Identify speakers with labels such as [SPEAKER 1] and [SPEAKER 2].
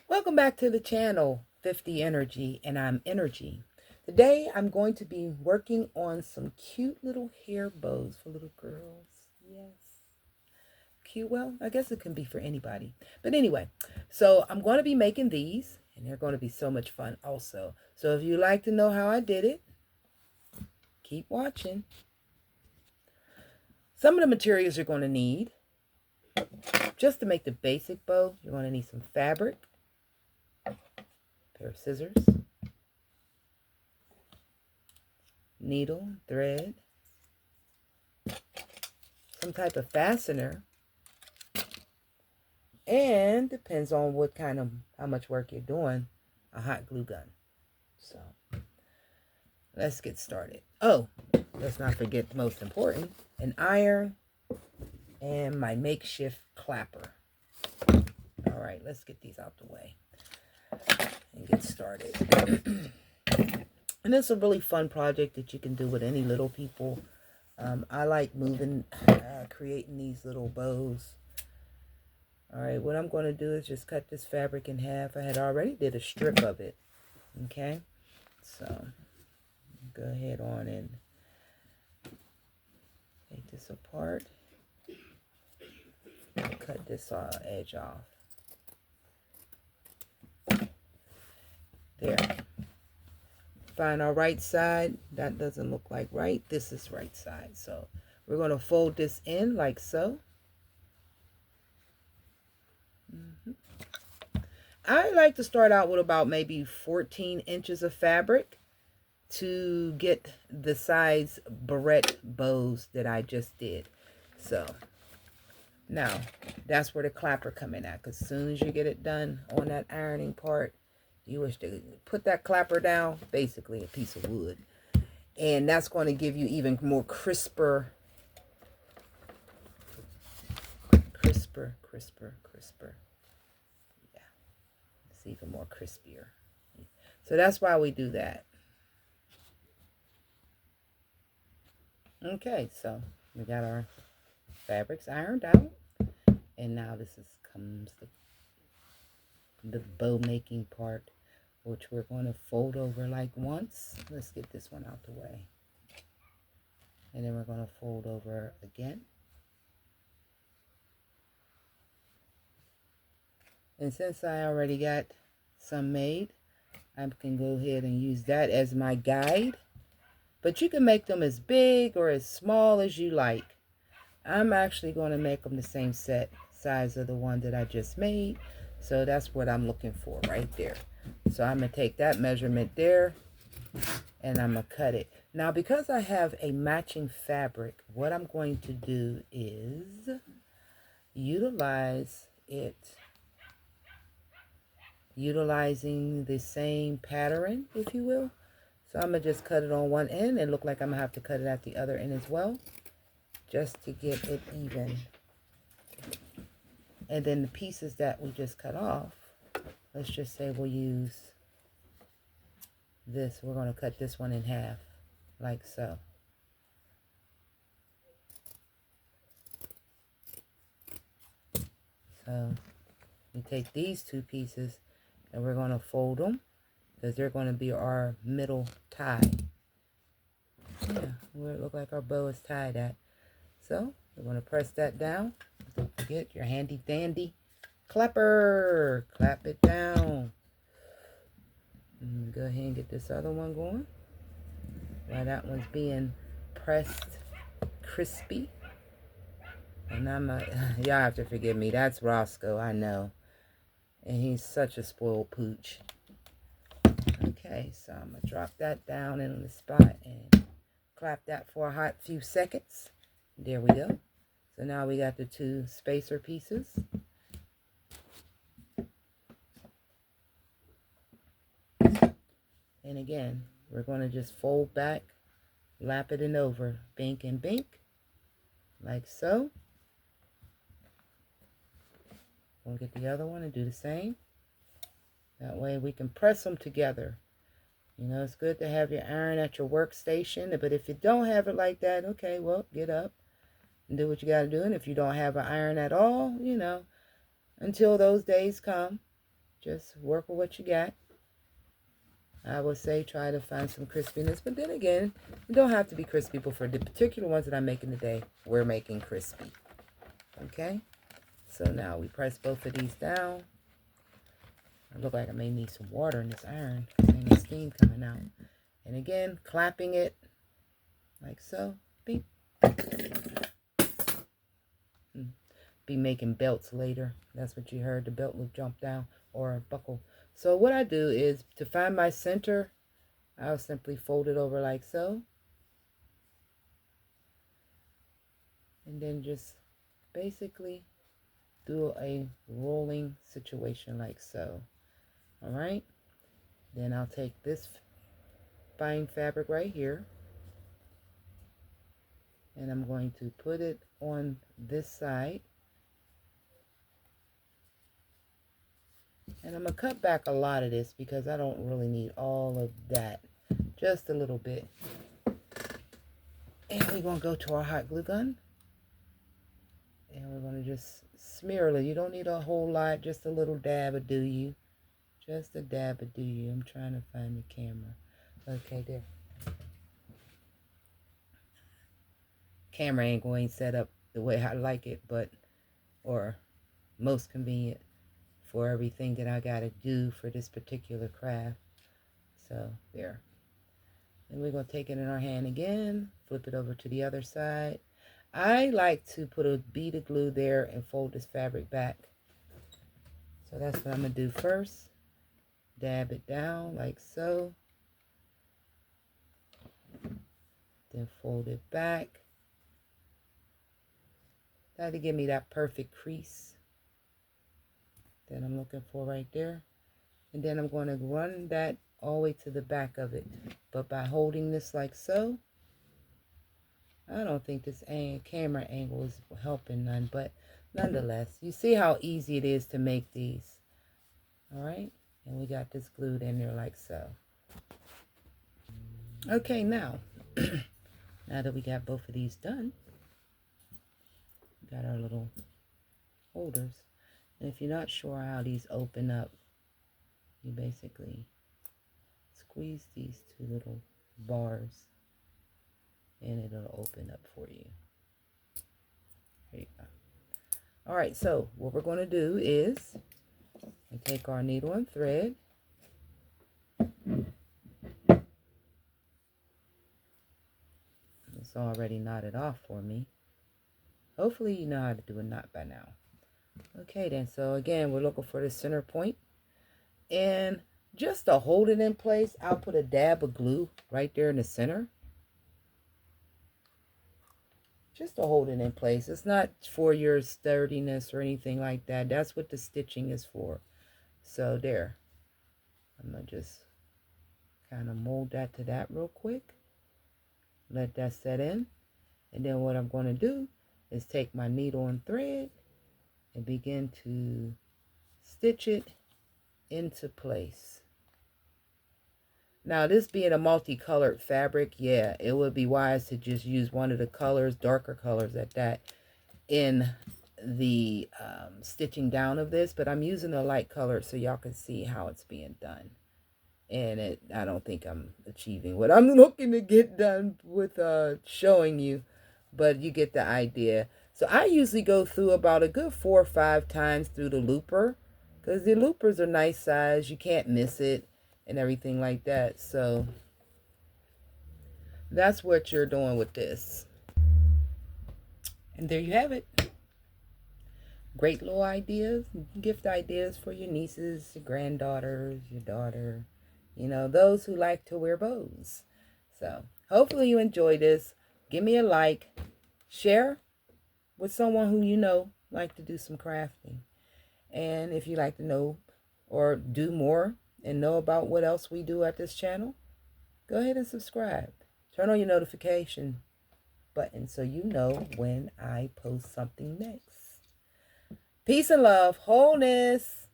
[SPEAKER 1] Welcome back to the channel, 50 Energy, and I'm Energy. Today I'm going to be working on some cute little hair bows for little girls. Yes. Cute, well, I guess it can be for anybody. But anyway, so I'm going to be making these, and they're going to be so much fun also. So if you'd like to know how I did it, keep watching. Some of the materials you're going to need, just to make the basic bow, you're going to need some fabric, a pair of scissors, needle, thread, some type of fastener, and depends on what kind of, how much work you're doing, a hot glue gun. So let's get started. Oh, let's not forget the most important, an iron and my makeshift clapper. All right, let's get these out the way and get started. And it's a really fun project that you can do with any little people. I like creating these little bows. All right, what I'm going to do is just cut this fabric in half. I had already did a strip of it. Okay, so go ahead on and take this apart. Cut this edge off. There. Find our right side. That doesn't look like right. This is right side. So we're going to fold this in like so. I like to start out with about maybe 14 inches of fabric to get the size barrette bows that I just did. So now that's where the clapper come in at, because as soon as you get it done on that ironing part, you wish to put that clapper down, basically a piece of wood, and that's going to give you even more crisper. Yeah, it's even more crispier. So that's why we do that. Okay, so we got our fabrics ironed out, and now comes the bow making part, which we're going to fold over like once. Let's get this one out the way, and then we're going to fold over again. And since I already got some made, I can go ahead and use that as my guide. But you can make them as big or as small as you like. I'm actually going to make them the same size of the one that I just made. So that's what I'm looking for right there. So I'm going to take that measurement there and I'm going to cut it. Now, because I have a matching fabric, what I'm going to do is utilizing the same pattern, if you will. So I'm going to just cut it on one end and look like I'm going to have to cut it at the other end as well, just to get it even. And then the pieces that we just cut off, let's just say we'll use this. We're going to cut this one in half, like so. So we take these two pieces and we're going to fold them, because they're going to be our middle tie. Yeah, where it look like our bow is tied at. So we're going to press that down. Don't forget your handy dandy clapper. Clap it down. And go ahead and get this other one going. While that one's being pressed crispy. And y'all have to forgive me. That's Roscoe, I know. And he's such a spoiled pooch. Okay, so I'm going to drop that down in the spot and clap that for a hot few seconds. There we go. So now we got the two spacer pieces. And again, we're going to just fold back, lap it and over, bink and bink, like so. We'll get the other one and do the same. That way we can press them together. You know, it's good to have your iron at your workstation, but if you don't have it like that, okay, well, get up and do what you got to do. And if you don't have an iron at all, you know, until those days come, just work with what you got. I would say try to find some crispiness, but then again, you don't have to be crispy. But for the particular ones that I'm making today, we're making crispy. Okay? So now we press both of these down. I look like I may need some water in this iron. Ain't no steam coming out. And again, clapping it like so. Beep. Be making belts later. That's what you heard. The belt will jump down or buckle. So what I do is to find my center, I'll simply fold it over like so. And then just basically do a rolling situation like so. All right. Then I'll take this fine fabric right here. And I'm going to put it on this side. And I'm going to cut back a lot of this because I don't really need all of that. Just a little bit. And we're going to go to our hot glue gun. And we're going to just smear it. You don't need a whole lot. Just a little dab of do you. Just a dab of do you. I'm trying to find the camera. Okay, there. Camera ain't going set up the way I like it, but, or most convenient for everything that I got to do for this particular craft. So, there. And we're going to take it in our hand again, flip it over to the other side. I like to put a bead of glue there and fold this fabric back. So that's what I'm going to do first. Dab it down like so. Then fold it back. That'll give me that perfect crease that I'm looking for right there. And then I'm going to run that all the way to the back of it. But by holding this like so, I don't think this camera angle is helping none, but nonetheless, you see how easy it is to make these. All right, and we got this glued in there like so. Okay, now, now that we got both of these done, we got our little holders. And if you're not sure how these open up, you basically squeeze these two little bars and it'll open up for you. There you go. All right, so what we're going to do is take our needle and thread. It's already knotted off for me. Hopefully you know how to do a knot by now. Okay then, so again, we're looking for the center point. And just to hold it in place, I'll put a dab of glue right there in the center. Just to hold it in place. It's not for your sturdiness or anything like that. That's what the stitching is for. So there. I'm going to just kind of mold that to that real quick. Let that set in. And then what I'm going to do is take my needle and thread and begin to stitch it into place. Now, this being a multicolored fabric, yeah, it would be wise to just use one of the colors, darker colors at that, in the stitching down of this. But I'm using a light color so y'all can see how it's being done. And I don't think I'm achieving what I'm looking to get done with showing you, but you get the idea. So I usually go through about a good 4 or 5 times through the looper, because the loopers are nice size. You can't miss it and everything like that. So that's what you're doing with this. And there you have it. Great little ideas, gift ideas for your nieces, your granddaughters, your daughter, you know, those who like to wear bows. So hopefully you enjoy this. Give me a like, share with someone who you know like to do some crafting. And if you like to know or do more and know about what else we do at this channel, go ahead and subscribe. Turn on your notification button so you know when I post something next. Peace and love, wholeness.